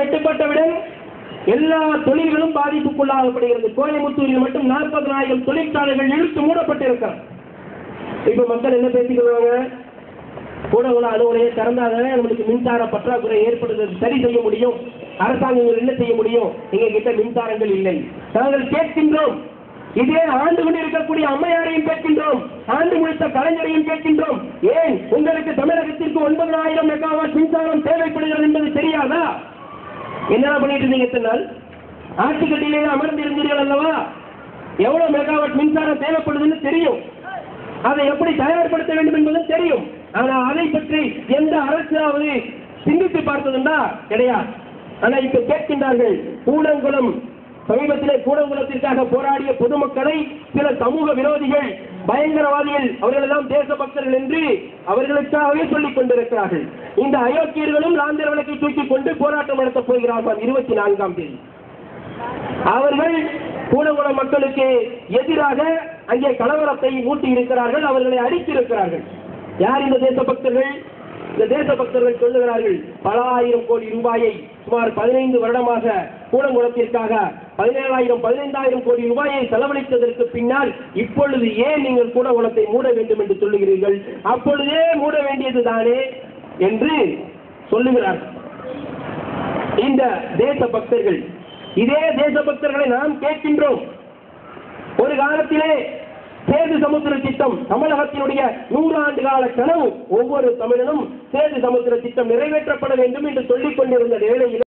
வெட்டுப்பட்டவுடன் எல்லா தொழில்களும் பாதிப்புக்குள்ளாகப்படுகிறது. கோயம்புத்தூரில் மட்டும் 40,000 தொழிற்சாலைகள் இழுத்து மூடப்பட்டிருக்கிறது. இப்ப மக்கள் என்ன பேசிக்கிறாங்க? கூடங்குள அணு உலையை திறந்தாதானே நம்மளுக்கு மின்சார பற்றாக்குறை ஏற்படுறது சரி செய்ய முடியும். அரசாங்கங்கள் என்ன செய்ய முடியும்? எங்க கிட்ட மின்சாரங்கள் இல்லை. நாங்கள் கேட்கின்றோம். இதே ஆண்டு கொண்டு இருக்கக்கூடிய அம்மையாரையும் கேட்கின்றோம், ஆண்டு முடித்த கலைஞரையும் கேட்கின்றோம். ஏன் உங்களுக்கு தமிழகத்திற்கு 9,000 மெகாவாட் மின்சாரம் தேவைப்படுகிறது என்பது தெரியாதா? என்ன பண்ணிட்டு இருந்தீங்க? எத்தனை நாள் ஆட்சி கட்டிலே அமர்ந்திருந்தீர்கள் அல்லவா? எவ்வளவு மெகாவாட் மின்சாரம் தேவைப்படுதுன்னு தெரியும். அதை எப்படி தயார்படுத்த வேண்டும் என்பதும் தெரியும். ஆனால் அதை பற்றி எந்த அரசாவது சிந்தித்து பார்த்ததுண்டா? கிடையாது. ஆனால் இப்ப கேட்கின்றார்கள். கூடங்குளம் சமீபத்திலே கூடங்குளத்திற்காக போராடிய பொதுமக்களை சில சமூக விரோதிகள், பயங்கரவாதிகள், அவர்கள் எல்லாம் தேசபக்தர்கள் என்று அவர்களுக்காகவே சொல்லிக் கொண்டிருக்கிறார்கள். இந்த அயோக்கியர்களும் லாந்தர் விளக்கை தூக்கிக் கொண்டு போராட்டம் நடத்தப் போகிறார்கள் 24ஆம் தேதி. அவர்கள் கூடங்குளம் மக்களுக்கு எதிராக அங்கே கலவரத்தை மூட்டி இருக்கிறார்கள், அவர்களை அடித்திருக்கிறார்கள். யார் இந்த தேசபக்தர்கள்? இந்த தேசபக்தர்கள் சொல்லுகிறார்கள், பல ஆயிரம் கோடி ரூபாயை சுமார் 15 வருடமாக கூடங்குளத்திற்காக 17,000-15,000 கோடி ரூபாயை செலவழித்ததற்கு பின்னால் இப்பொழுது ஏன் நீங்கள் கூடங்குளத்தை மூட வேண்டும் என்று சொல்லுகிறீர்கள்? அப்பொழுதே மூட வேண்டியதுதானே என்று சொல்லுகிறார்கள் இந்த தேசபக்தர்கள். இதே தேசபக்தர்களை நாம் கேட்கின்றோம். ஒரு காலத்திலே சேது சமுத்திர திட்டம் தமிழகத்தினுடைய 100 ஆண்டு கால கனவு, ஒவ்வொரு தமிழனும் சேது சமுத்திர திட்டம் நிறைவேற்றப்பட வேண்டும் என்று சொல்லிக் கொண்டிருந்த வேளையில்